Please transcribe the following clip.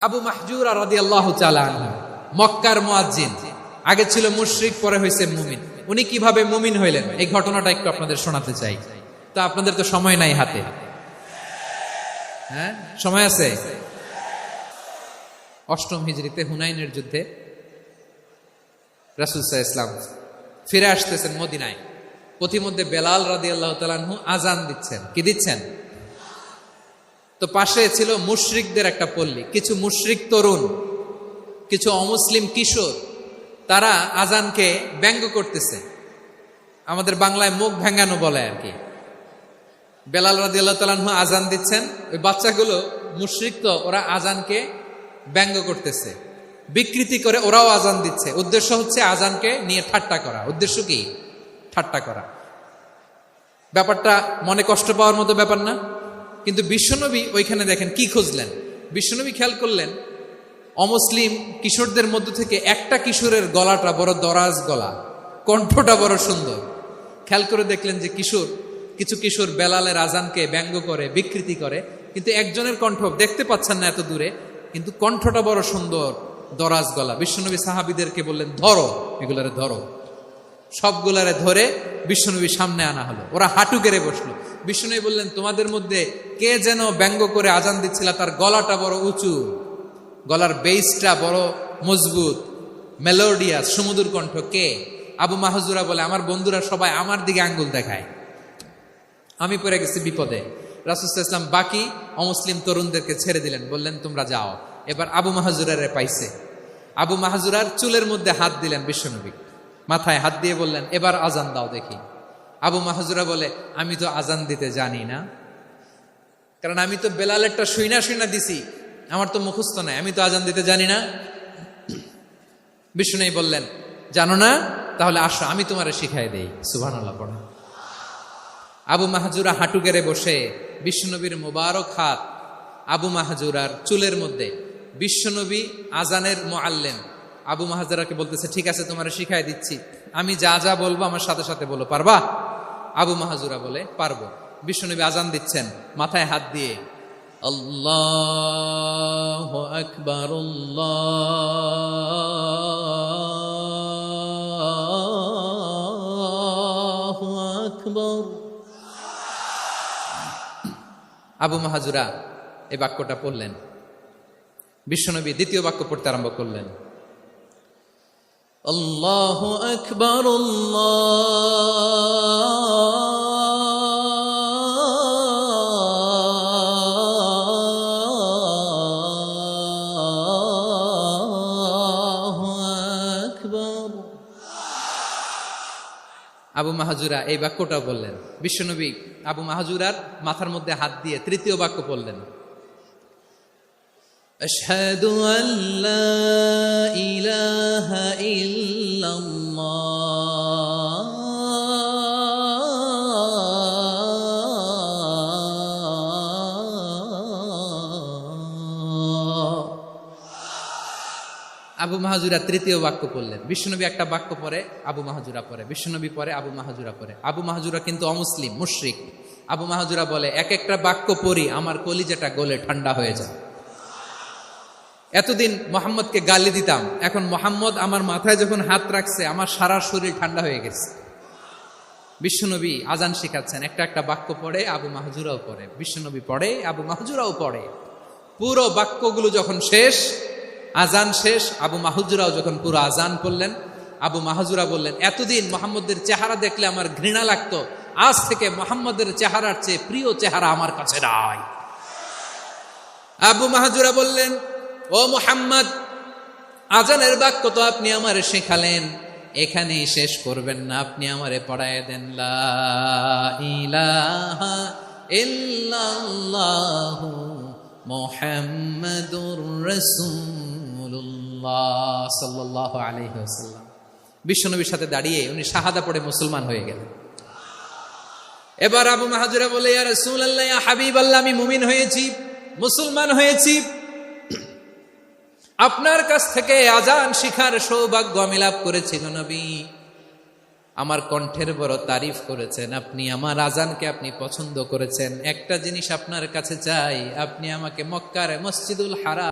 আবু মাহজুরা রাদিয়াল্লাহু তাআলা আনহু মক্কার মুয়াজ্জিন, আগে ছিল মুশরিক, পরে হয়েছেন মুমিন। উনি কিভাবে মুমিন হইলেন এই ঘটনাটা একটু আপনাদের শোনাতে চাই। তো আপনাদের তো সময় নাই হাতে, হ্যাঁ সময় আছে। অষ্টম হিজরিতে হুনাইনের যুদ্ধে রাসূল সাল্লাল্লাহু আলাইহি ওয়াসাল্লাম ফিরে আসতেছেন মদিনায়। পথিমধ্যে বেলাল রাদিয়াল্লাহু তাআলা আনহু আজান দিচ্ছেন। কি দিচ্ছেন? তো পাশে ছিল মুশরিকদের একটা পল্লী, কিছু মুশরিক তরুণ, কিছু অমুসলিম কিশোর, তারা আজানকে ব্যঙ্গ করতেছে। আমাদের বাংলায় মুখ ভেঙ্গানো বলে আর কি। বেলাল রাদিয়াল্লাহু তাআলা আনহু আজান দিচ্ছেন, ওই বাচ্চাগুলো মুশরিক, তো ওরা আজানকে ব্যঙ্গ করতেছে, বিকৃতি করে ওরাও আজান দিচ্ছে। উদ্দেশ্য হচ্ছে আজানকে নিয়ে ঠাট্টা করা। উদ্দেশ্য কি? ঠাট্টা করা। ব্যাপারটা মনে কষ্ট পাওয়ার মতো ব্যাপার না? কিন্তু বিশ্বনবী ওইখানে দেখেন কি খুঁজলেন। বিশ্বনবী খেয়াল করলেন অমুসলিম কিশোরদের মধ্য থেকে একটা কিশোরের গলাটা বড় দরাজ গলা, কণ্ঠটা বড় সুন্দর। খেয়াল করে দেখলেন যে কিছু কিশোর বেলালের আজানকে ব্যঙ্গ করে, বিকৃতি করে, কিন্তু একজনের কণ্ঠ দেখতে পাচ্ছেন না এত দূরে, কিন্তু কণ্ঠটা বড় সুন্দর, দরাজ গলা। বিশ্বনবী সাহাবীদেরকে বললেন, ধরো এগুলারে, ধরো। সবগুলারে ধরে বিশ্বনবীর সামনে আনা হলো। ওরা হাঁটু গেড়ে বসলো। বিশ্বনবী বললেন, তোমাদের মধ্যে কে যেন ব্যঙ্গ করে আজান দিচ্ছিল, তার গলাটা বড় উঁচু, গলার বেসটা বড় মজবুত, মেলোডিয়াস, সুমধুর কণ্ঠ। কে? আবু মাহজুরা বলে, আমার বন্ধুরা সবাই আমার দিকে আঙ্গুল দেখায়, আমি পড়ে গেছি বিপদে। রাসূল সাল্লাল্লাহু আলাইহি ওয়াসাল্লাম বাকি অমুসলিম তরুণদেরকে ছেড়ে দিলেন, বললেন তোমরা যাও। এবার আবু মাহজুরারে পাইছে। আবু মাহজুরার চুলের মধ্যে হাত দিলেন বিশ্বনবী, মাথায় হাত দিয়ে বললেন, এবার আজান দাও দেখি। আবু মাহজুরা বলে, আমি তো আজান দিতে জানি না, কারণ আমি তো বেলালেরটা শুইনা দিছি, আমার তো মুখস্থ নাই, আমি তো আজান দিতে জানি না। বিষ্ণু বললেন, জানো না? তাহলে আসো, আমি তোমারে শিখাই দেই। সুবহানাল্লাহ পড়া। আবু মাহজুরা হাঁটু গেড়ে বসে, বিশ্বনবীর মোবারক হাত আবু মাহজুরার চুলের মধ্যে। বিশ্বনবী আজানের মুআল্লিম আবু মাহজুরাকে বলতেছে, ঠিক আছে তোমারে শিখাই দিচ্ছি, আমি যা যা বলবো আমার সাথে সাথে বলো, পারবা? আবু মাহজুরা বলে, পারবো। বিশ্বনবী আজান দিচ্ছেন মাথায় হাত দিয়ে, আল্লাহু আকবার, আল্লাহু আকবার। আবু মাহজুরা এই বাক্যটা পড়লেন। বিশ্বনবী দ্বিতীয় বাক্য পড়তে আরম্ভ করলেন, আল্লাহু আকবার, আল্লাহু আকবার। আবু মাহজুরা এই বাক্যটা বললেন। বিশ্বনবী আবু মাহজুরার মাথার মধ্যে হাত দিয়ে তৃতীয় বাক্য বললেন, আশহাদু আল্লা ইলাহা ইল্লাল্লাহ, আবু মাহজুরা তৃতীয় বাক্য পড়লেন। বিশ্বনবী একটা বাক্য পরে আবু মাহজুরা পরে, বিশ্বনবী পরে আবু মাহজুরা পরে। আবু মাহজুরা কিন্তু অমুসলিম, মুশরিক। আবু মাহজুরা বলে, এক একটা বাক্য পড়ি আমার কলিজাটা গলে ঠান্ডা হয়ে যায়। এতদিন মোহাম্মদকে গালি দিতাম, এখন মোহাম্মদ আমার মাথায় যখন হাত রাখছে আমার সারা শরীর ঠান্ডা হয়ে গেছে। বিশ্বনবী আজান শিখাচ্ছেন, একটা একটা বাক্য পড়ে আবু মাহজুরাও পড়ে, বিশ্বনবী পড়ে, আবু মাহজুরাও পড়ে। পুরো বাক্যগুলো যখন শেষ, আজান শেষ, আবু মাহজুরাও যখন পুরো আজান পড়লেন, আবু মাহজুরা বললেন, এতদিন মোহাম্মদের চেহারা দেখলে আমার ঘৃণা লাগতো, আজ থেকে মোহাম্মদের চেহারার চেয়ে প্রিয় চেহারা আমার কাছে নাই। আবু মাহজুরা বললেন, ও মুহাম্মদ, আজানের বাক্য তো আপনি আমারে শেখালেন, এখানেই শেষ করবেন না, আপনি আমারে পড়ায় দেন, লা ইলাহা ইল্লাল্লাহু মুহাম্মাদুর রাসূলুল্লাহ সাল্লাল্লাহু আলাইহি ওয়াসাল্লাম। বিশ্বনবীর সাথে দাঁড়িয়ে উনি শাহাদা পড়ে মুসলমান হয়ে গেলেন। এবার আবু মাহজুরা বলে, ইয়া রাসূলুল্লাহ, ইয়া হাবিবাল্লাহ, আমি মুমিন হয়েছি, মুসলমান হয়েছি, আপনার কাছ থেকে আজান শিখার সৌভাগ্য আমি লাভ করেছি গো নবী। আমার কণ্ঠের বড় তারিফ করেছেন, আপনি আমার আজানকে আপনি পছন্দ করেছেন। একটা জিনিস আপনার কাছে চাই, আপনি আমাকে মক্কার মসজিদুল হারাম